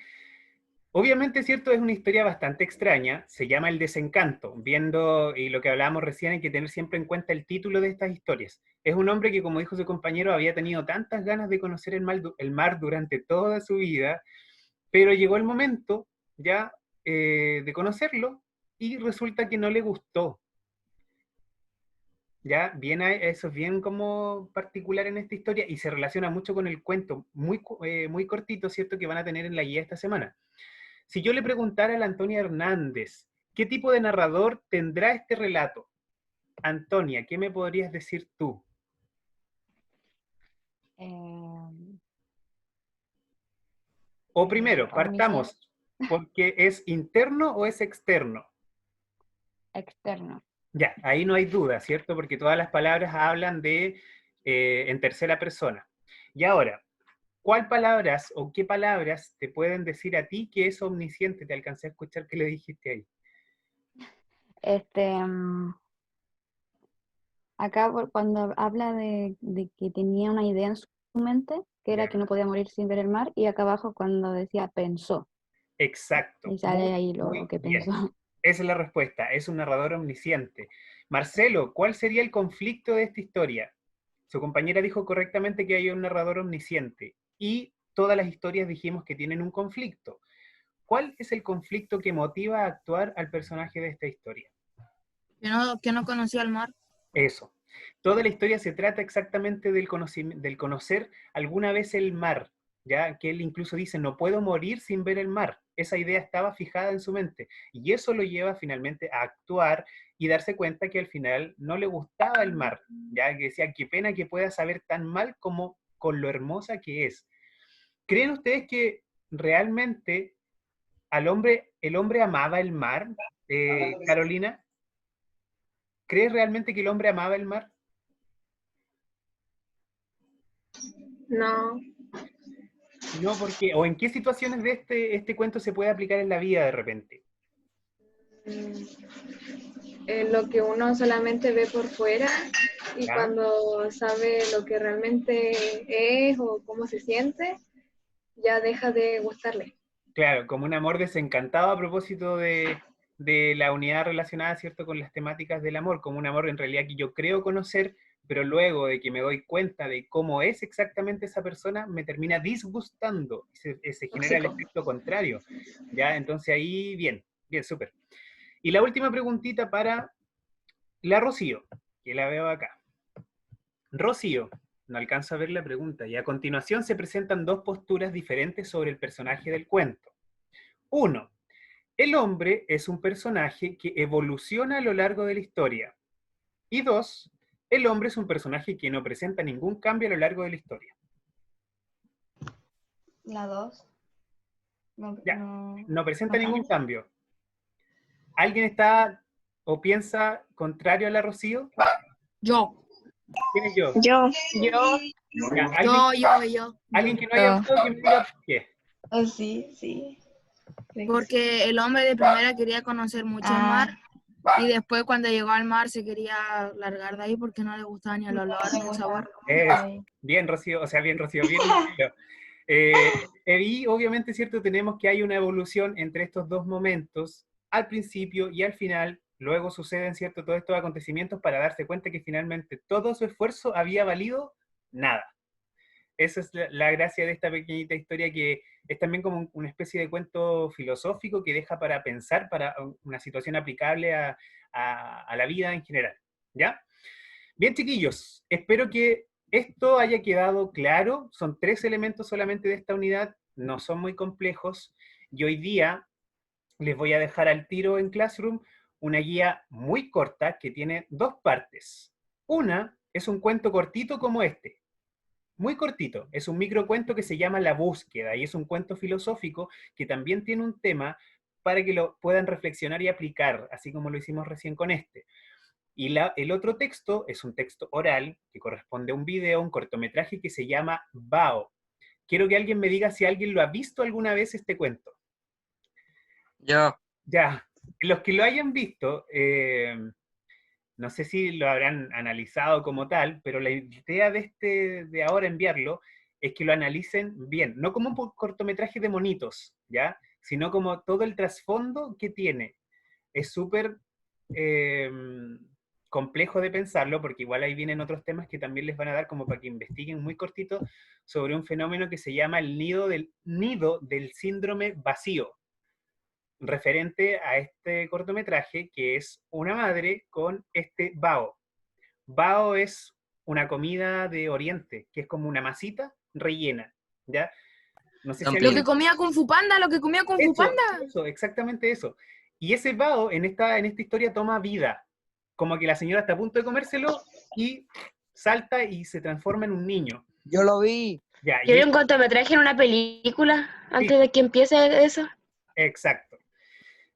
Obviamente, cierto, es una historia bastante extraña, se llama El desencanto, viendo, y lo que hablábamos recién, hay que tener siempre en cuenta el título de estas historias. Es un hombre que, como dijo su compañero, había tenido tantas ganas de conocer el mar durante toda su vida, pero llegó el momento ya de conocerlo y resulta que no le gustó. Ya, bien, eso es bien como particular en esta historia y se relaciona mucho con el cuento, muy cortito, ¿cierto?, que van a tener en la guía esta semana. Si yo le preguntara a la Antonia Hernández, ¿qué tipo de narrador tendrá este relato? Antonia, ¿qué me podrías decir tú? O primero, partamos, ¿porque es interno o es externo? Externo. Ya, ahí no hay duda, ¿cierto? Porque todas las palabras hablan de en tercera persona. Y ahora, ¿cuál palabras o qué palabras te pueden decir a ti que es omnisciente? Te alcancé a escuchar que le dijiste ahí. Acá cuando habla de que tenía una idea en su mente, que era que no podía morir sin ver el mar, y acá abajo cuando decía pensó. Exacto. Y sale ahí lo que bien. pensó. Esa es la respuesta, es un narrador omnisciente. Marcelo, ¿cuál sería el conflicto de esta historia? Su compañera dijo correctamente que hay un narrador omnisciente, y todas las historias dijimos que tienen un conflicto. ¿Cuál es el conflicto que motiva a actuar al personaje de esta historia? Que no conocía el mar. Eso. Toda la historia se trata exactamente del conocer alguna vez el mar, ya que él incluso dice, no puedo morir sin ver el mar. Esa idea estaba fijada en su mente, y eso lo lleva finalmente a actuar y darse cuenta que al final no le gustaba el mar, ya que decía, qué pena que pueda saber tan mal como con lo hermosa que es. ¿Creen ustedes que realmente el hombre amaba el mar, Carolina? ¿Crees realmente que el hombre amaba el mar? No. No, porque, o en qué situaciones de este cuento se puede aplicar en la vida de repente. Lo que uno solamente ve por fuera y ¿Ya? cuando sabe lo que realmente es o cómo se siente, ya deja de gustarle. Claro, como un amor desencantado a propósito de la unidad relacionada, ¿cierto?, con las temáticas del amor, como un amor en realidad que yo creo conocer, pero luego de que me doy cuenta de cómo es exactamente esa persona, me termina disgustando, se genera el Tóxico. efecto contrario, ¿ya? Entonces ahí, bien, súper. Y la última preguntita para la Rocío, que la veo acá. Rocío, no alcanzo a ver la pregunta, y a continuación se presentan dos posturas diferentes sobre el personaje del cuento. 1. El hombre es un personaje que evoluciona a lo largo de la historia. Y 2. El hombre es un personaje que no presenta ningún cambio a lo largo de la historia. La 2. Ya, no presenta no ningún cambia. cambio. ¿Alguien está o piensa contrario a la Rocío? Yo. ¿Quién es yo? Yo. Ya, Yo. ¿Alguien que no haya votado que me diga por qué? Oh, sí. Porque el hombre de primera quería conocer mucho el mar y después cuando llegó al mar se quería largar de ahí porque no le gustaba ni el olor ni el sabor. Bien, Rocío, bien, Rocío. Y obviamente, ¿cierto? Tenemos que hay una evolución entre estos dos momentos, al principio y al final. Luego suceden, ¿cierto?, todos estos acontecimientos para darse cuenta que finalmente todo su esfuerzo había valido nada. Esa es la gracia de esta pequeñita historia, que es también como una especie de cuento filosófico que deja para pensar, para una situación aplicable a la vida en general. ¿Ya? Bien, chiquillos, espero que esto haya quedado claro. Son 3 elementos solamente de esta unidad, no son muy complejos, y hoy día les voy a dejar al tiro en Classroom una guía muy corta que tiene 2 partes. Una es un cuento cortito como este, muy cortito, es un microcuento que se llama La Búsqueda, y es un cuento filosófico que también tiene un tema para que lo puedan reflexionar y aplicar, así como lo hicimos recién con este. Y el otro texto es un texto oral que corresponde a un video, un cortometraje que se llama Bao. Quiero que alguien me diga si alguien lo ha visto alguna vez este cuento. Yo. Ya, los que lo hayan visto, no sé si lo habrán analizado como tal, pero la idea de ahora enviarlo es que lo analicen bien, no como un cortometraje de monitos, ¿ya? Sino como todo el trasfondo que tiene. Es súper complejo de pensarlo, porque igual ahí vienen otros temas que también les van a dar como para que investiguen muy cortito sobre un fenómeno que se llama el nido del síndrome vacío, referente a este cortometraje, que es una madre con este bao. Bao es una comida de Oriente, que es como una masita rellena, ¿ya? No sé si Lo que comía Kung Fu Panda, Eso, exactamente eso. Y ese bao en esta historia toma vida, como que la señora está a punto de comérselo y salta y se transforma en un niño. Yo lo vi. Ya, Yo vi un cortometraje en una película antes de que empiece eso. Exacto.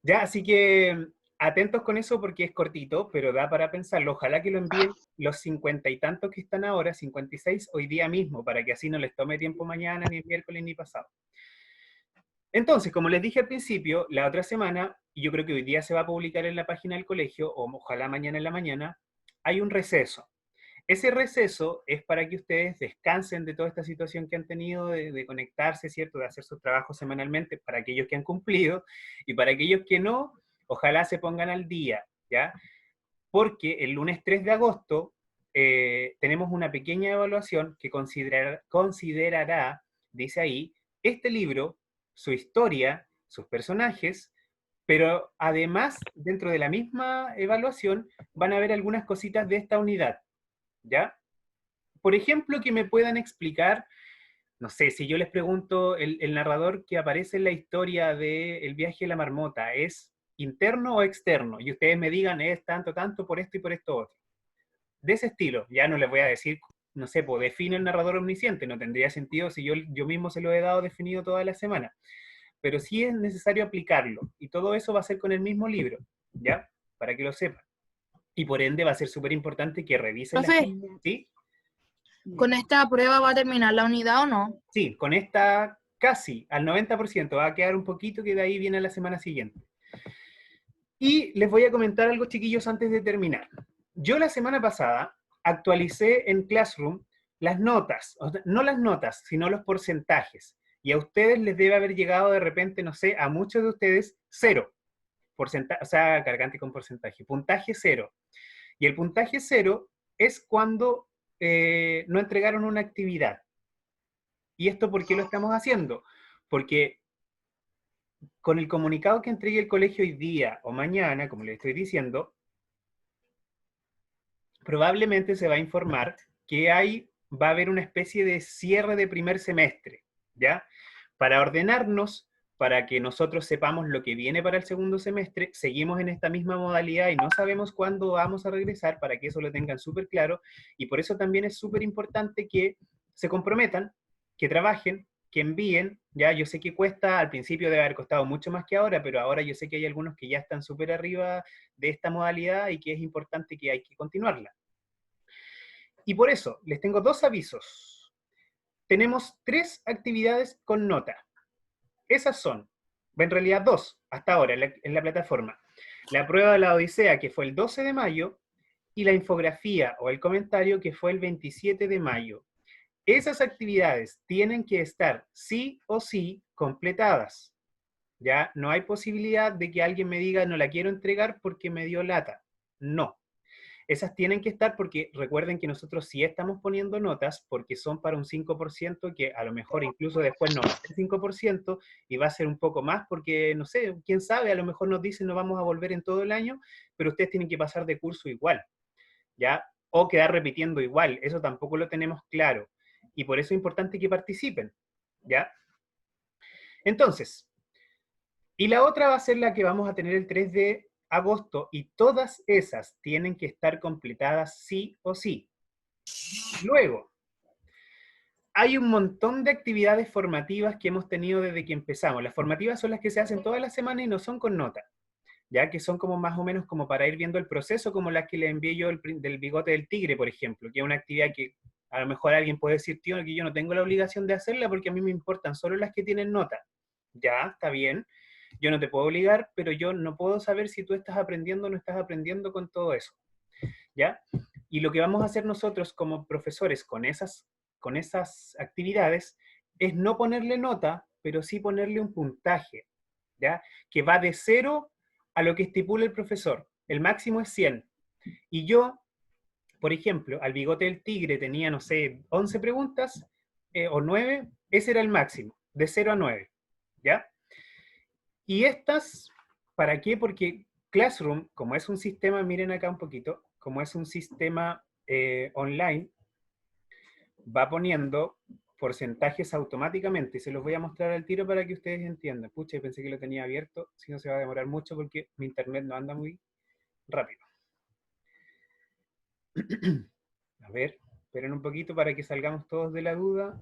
Ya, así que atentos con eso porque es cortito, pero da para pensarlo. Ojalá que lo envíen los 50 y tantos que están ahora, 56, hoy día mismo, para que así no les tome tiempo mañana, ni el miércoles, ni pasado. Entonces, como les dije al principio, la otra semana, y yo creo que hoy día se va a publicar en la página del colegio, o ojalá mañana en la mañana, hay un receso. Ese receso es para que ustedes descansen de toda esta situación que han tenido de conectarse, ¿cierto? De hacer sus trabajos semanalmente, para aquellos que han cumplido, y para aquellos que no, ojalá se pongan al día, ¿ya? Porque el lunes 3 de agosto tenemos una pequeña evaluación que considerará, dice ahí, este libro, su historia, sus personajes, pero además, dentro de la misma evaluación, van a haber algunas cositas de esta unidad, ¿ya? Por ejemplo, que me puedan explicar, no sé, si yo les pregunto, el narrador que aparece en la historia de El viaje de la marmota, ¿es interno o externo? Y ustedes me digan, es tanto, por esto y por esto otro. De ese estilo, ya no les voy a decir no sé, pues define el narrador omnisciente, no tendría sentido si yo mismo se lo he dado definido toda la semana. Pero sí es necesario aplicarlo, y todo eso va a ser con el mismo libro, ¿ya? Para que lo sepan. Y por ende va a ser súper importante que revisen las... Profe, ¿Sí? ¿con esta prueba va a terminar la unidad o no? Sí, con esta casi al 90%, va a quedar un poquito que de ahí viene la semana siguiente. Y les voy a comentar algo, chiquillos, antes de terminar. Yo la semana pasada actualicé en Classroom las notas, o sea, no las notas, sino los porcentajes. Y a ustedes les debe haber llegado de repente, no sé, a muchos de ustedes, 0. O sea, cargante con porcentaje. Puntaje 0. Y el puntaje 0 es cuando no entregaron una actividad. ¿Y esto por qué lo estamos haciendo? Porque con el comunicado que entregue el colegio hoy día o mañana, como les estoy diciendo, probablemente se va a informar que va a haber una especie de cierre de primer semestre, ¿ya? Para ordenarnos, para que nosotros sepamos lo que viene para el segundo semestre, seguimos en esta misma modalidad y no sabemos cuándo vamos a regresar, para que eso lo tengan súper claro, y por eso también es súper importante que se comprometan, que trabajen, que envíen, ya yo sé que cuesta, al principio debe haber costado mucho más que ahora, pero ahora yo sé que hay algunos que ya están súper arriba de esta modalidad y que es importante que hay que continuarla. Y por eso, les tengo 2 avisos. Tenemos 3 actividades con nota. Esas son, en realidad 2, hasta ahora en la plataforma. La prueba de la Odisea, que fue el 12 de mayo, y la infografía o el comentario, que fue el 27 de mayo. Esas actividades tienen que estar sí o sí completadas. Ya no hay posibilidad de que alguien me diga no la quiero entregar porque me dio lata. No. Esas tienen que estar porque recuerden que nosotros sí estamos poniendo notas porque son para un 5% que a lo mejor incluso después no va a ser 5% y va a ser un poco más porque, no sé, quién sabe, a lo mejor nos dicen no vamos a volver en todo el año, pero ustedes tienen que pasar de curso igual, ¿ya? O quedar repitiendo igual, eso tampoco lo tenemos claro. Y por eso es importante que participen, ¿ya? Entonces, y la otra va a ser la que vamos a tener el 3 de agosto, y todas esas tienen que estar completadas sí o sí. Luego, hay un montón de actividades formativas que hemos tenido desde que empezamos. Las formativas son las que se hacen todas las semanas y no son con nota, ya que son como más o menos como para ir viendo el proceso, como las que le envié yo del bigote del tigre, por ejemplo, que es una actividad que a lo mejor alguien puede decir, tío, que yo no tengo la obligación de hacerla porque a mí me importan solo las que tienen nota. Ya, está bien. Yo no te puedo obligar, pero yo no puedo saber si tú estás aprendiendo o no estás aprendiendo con todo eso. ¿Ya? Y lo que vamos a hacer nosotros como profesores con esas actividades es no ponerle nota, pero sí ponerle un puntaje, ¿ya? Que va de 0 a lo que estipula el profesor. El máximo es 100. Y yo, por ejemplo, al bigote del tigre tenía, no sé, 11 preguntas, o 9, ese era el máximo, de 0 a 9, ¿ya? Y estas, ¿para qué? Porque Classroom, como es un sistema, miren acá un poquito, como es un sistema online, va poniendo porcentajes automáticamente, y se los voy a mostrar al tiro para que ustedes entiendan. Pucha, pensé que lo tenía abierto, si no se va a demorar mucho porque mi internet no anda muy rápido. A ver, esperen un poquito para que salgamos todos de la duda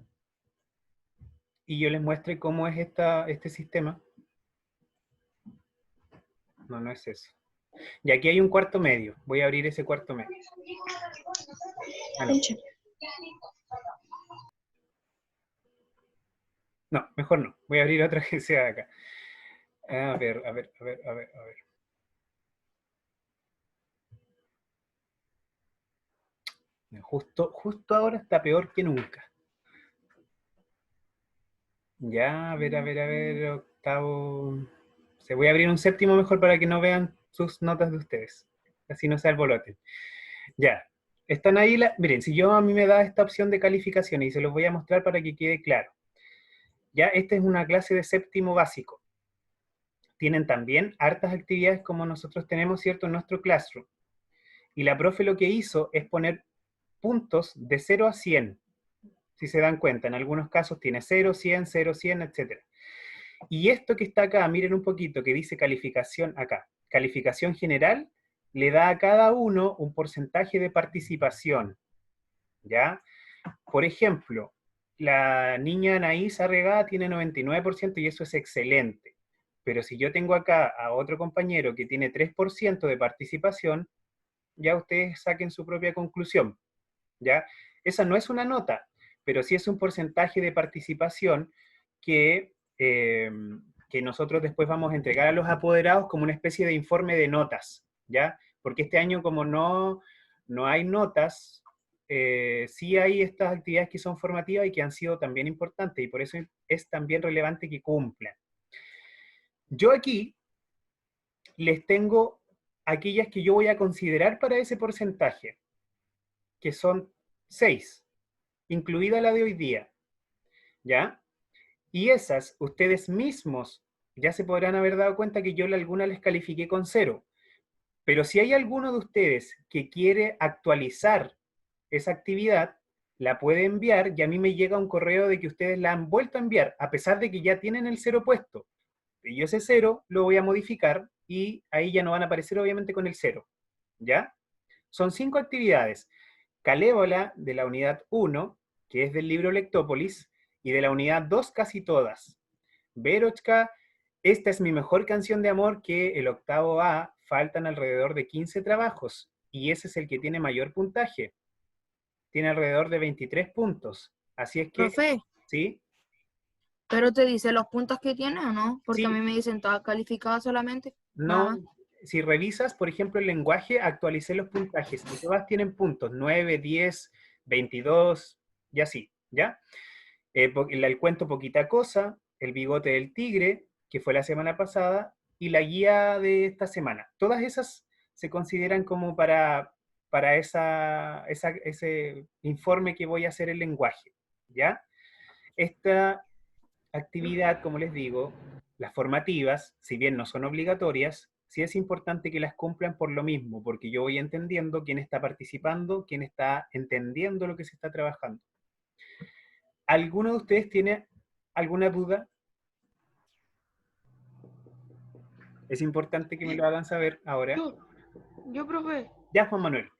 y yo les muestre cómo es este sistema. No, no es eso. Y aquí hay un cuarto medio. Voy a abrir ese cuarto medio. Ah, no. No, mejor no. Voy a abrir otra que sea de acá. A ver. Justo ahora está peor que nunca. Ya, a ver, octavo. Se voy a abrir un séptimo mejor para que no vean sus notas de ustedes. Así no se alboroten. Ya, están ahí. Miren, si a mí me da esta opción de calificación y se los voy a mostrar para que quede claro. Ya, esta es una clase de séptimo básico. Tienen también hartas actividades como nosotros tenemos, ¿cierto?, en nuestro Classroom. Y la profe lo que hizo es poner puntos de 0 a 100. Si se dan cuenta, en algunos casos tiene 0, 100, 0, 100, etc. Y esto que está acá, miren un poquito, que dice calificación acá. Calificación general, le da a cada uno un porcentaje de participación. ¿Ya? Por ejemplo, la niña Anaís Arregada tiene 99% y eso es excelente. Pero si yo tengo acá a otro compañero que tiene 3% de participación, ya ustedes saquen su propia conclusión, ¿ya? Esa no es una nota, pero sí es un porcentaje de participación que nosotros después vamos a entregar a los apoderados como una especie de informe de notas, ¿ya? Porque este año como no hay notas, sí hay estas actividades que son formativas y que han sido también importantes, y por eso es también relevante que cumplan. Yo aquí les tengo aquellas que yo voy a considerar para ese porcentaje, que son 6, incluida la de hoy día, ¿ya? Y esas, ustedes mismos ya se podrán haber dado cuenta que yo algunas les califiqué con 0, pero si hay alguno de ustedes que quiere actualizar esa actividad, la puede enviar y a mí me llega un correo de que ustedes la han vuelto a enviar, a pesar de que ya tienen el 0 puesto. Y yo ese 0 lo voy a modificar y ahí ya no van a aparecer obviamente con el 0, ¿ya? Son 5 actividades. Calévola de la unidad 1, que es del libro Lectópolis, y de la unidad 2 casi todas. Verochka, esta es mi mejor canción de amor, que el octavo A, faltan alrededor de 15 trabajos, y ese es el que tiene mayor puntaje. Tiene alrededor de 23 puntos. Así es que... Profe, ¿sí? ¿pero te dice los puntos que tiene o no? Porque Sí. a mí me dicen todas calificadas solamente. No, si revisas, por ejemplo, el lenguaje, actualicé los puntajes, y todas tienen puntos, 9, 10, 22, y así, ¿ya? El cuento Poquita Cosa, El bigote del tigre, que fue la semana pasada, y la guía de esta semana. Todas esas se consideran como para ese informe que voy a hacer el lenguaje, ¿ya? Esta actividad, como les digo, las formativas, si bien no son obligatorias, sí es importante que las cumplan por lo mismo, porque yo voy entendiendo quién está participando, quién está entendiendo lo que se está trabajando. ¿Alguno de ustedes tiene alguna duda? Es importante que me lo hagan saber ahora. Yo, profe, Ya, Juan Manuel.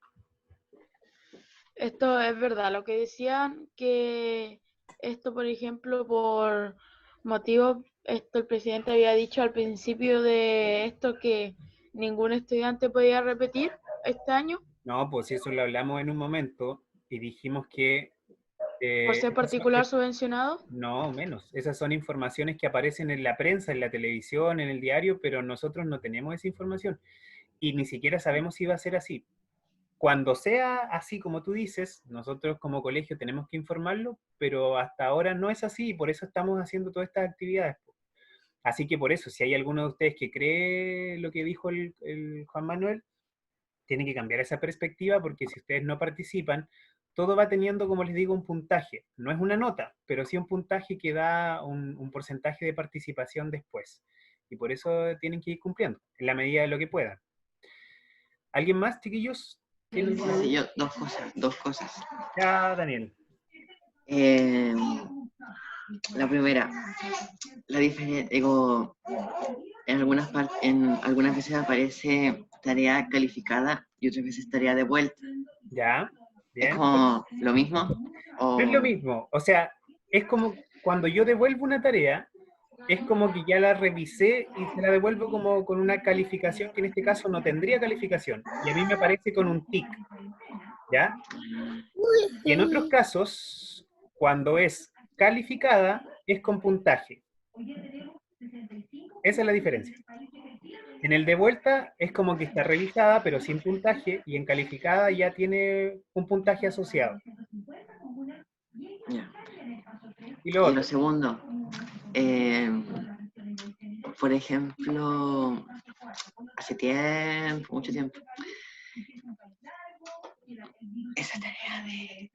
esto es verdad, lo que decían que esto, por ejemplo, por motivos, el presidente había dicho al principio de esto que ningún estudiante podía repetir este año. No, pues eso lo hablamos en un momento y dijimos que... ¿Por ser particular subvencionado? No, menos. Esas son informaciones que aparecen en la prensa, en la televisión, en el diario, pero nosotros no tenemos esa información y ni siquiera sabemos si va a ser así. Cuando sea así como tú dices, nosotros como colegio tenemos que informarlo, pero hasta ahora no es así y por eso estamos haciendo todas estas actividades. Así que por eso, si hay alguno de ustedes que cree lo que dijo el Juan Manuel, tiene que cambiar esa perspectiva, porque si ustedes no participan, todo va teniendo, como les digo, un puntaje. No es una nota, pero sí un puntaje que da un porcentaje de participación después. Y por eso tienen que ir cumpliendo, en la medida de lo que puedan. ¿Alguien más, chiquillos? Sí, yo, dos cosas. Ya, Daniel. La primera, la diferencia, digo, en algunas veces aparece tarea calificada y otras veces tarea de vuelta. Ya, bien. ¿Es como lo mismo? No es lo mismo, o sea, es como cuando yo devuelvo una tarea, es como que ya la revisé y se la devuelvo como con una calificación que en este caso no tendría calificación, y a mí me aparece con un tic, ¿ya? Y en otros casos, cuando es calificada, es con puntaje. Esa es la diferencia. En el de vuelta es como que está revisada, pero sin puntaje, y en calificada ya tiene un puntaje asociado. Yeah. Y lo segundo, por ejemplo, hace tiempo, mucho tiempo, esa tarea de...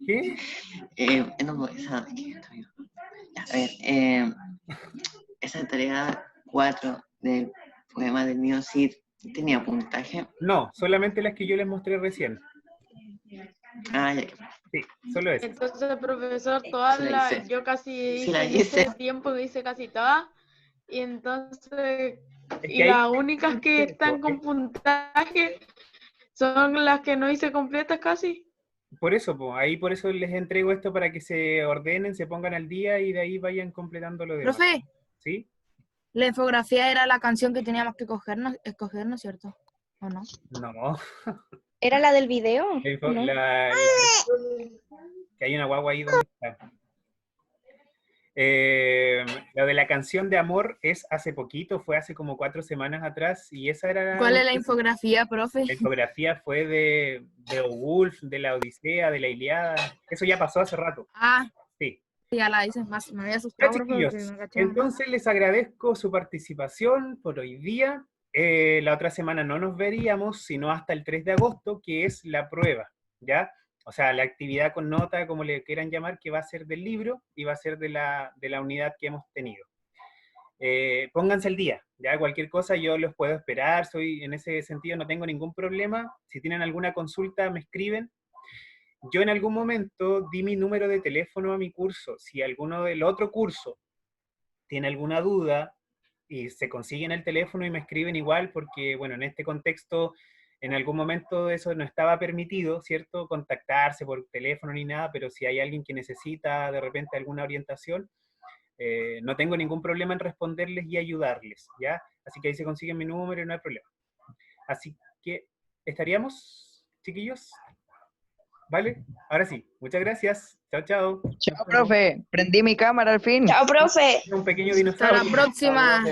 ¿Qué? No, esa tarea 4 del poema del mío Cid, ¿tenía puntaje? No, solamente las que yo les mostré recién. Ah, ya. Sí, solo eso. Entonces, profesor, todas las... Yo casi Sí, la hice en ese hice. tiempo, hice casi todas. Y entonces... Es que Y ahí las está el únicas que concepto, están con puntaje Son las que no hice completas casi. Por eso, pues, ahí por eso les entrego esto para que se ordenen, se pongan al día y de ahí vayan completando lo demás. Profe, ¿Sí? la infografía era la canción que teníamos que escoger, ¿no es cierto? ¿O no? No. ¿Era la del video? ¿No? Que hay una guagua ahí donde está. Lo de la canción de amor es hace poquito, fue hace como 4 semanas atrás, y esa era... ¿Cuál es la infografía, profe? La infografía fue de Beowulf, de la Odisea, de la Ilíada. Eso ya pasó hace rato. Ah, sí. Ya la dices más, me había Ya, asustado, profe, chiquillos, porque no cachaba. entonces les agradezco su participación por hoy día. La otra semana no nos veríamos, sino hasta el 3 de agosto, que es la prueba, ¿ya? O sea, la actividad con nota, como le quieran llamar, que va a ser del libro y va a ser de la unidad que hemos tenido. Pónganse al día, ya cualquier cosa yo los puedo esperar, en ese sentido no tengo ningún problema. Si tienen alguna consulta, me escriben. Yo en algún momento di mi número de teléfono a mi curso. Si alguno del otro curso tiene alguna duda y se consiguen el teléfono y me escriben igual, porque bueno, en este contexto en algún momento eso no estaba permitido, ¿cierto? Contactarse por teléfono ni nada, pero si hay alguien que necesita de repente alguna orientación, no tengo ningún problema en responderles y ayudarles, ¿ya? Así que ahí se consiguen mi número y no hay problema. Así que, ¿estaríamos, chiquillos? ¿Vale? Ahora sí, muchas gracias. Chao, chao. Chao, profe. Prendí mi cámara al fin. Chao, profe. Un pequeño dinosaurio. Hasta la próxima.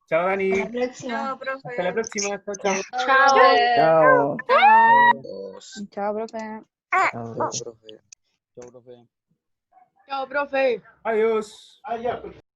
Chao, Dani. Hasta la próxima. Chao, profe. Hasta la próxima. Chao, chao. Chao. Chao, profe. Chao, profe. Chao, profe. Chao, profe. Adiós.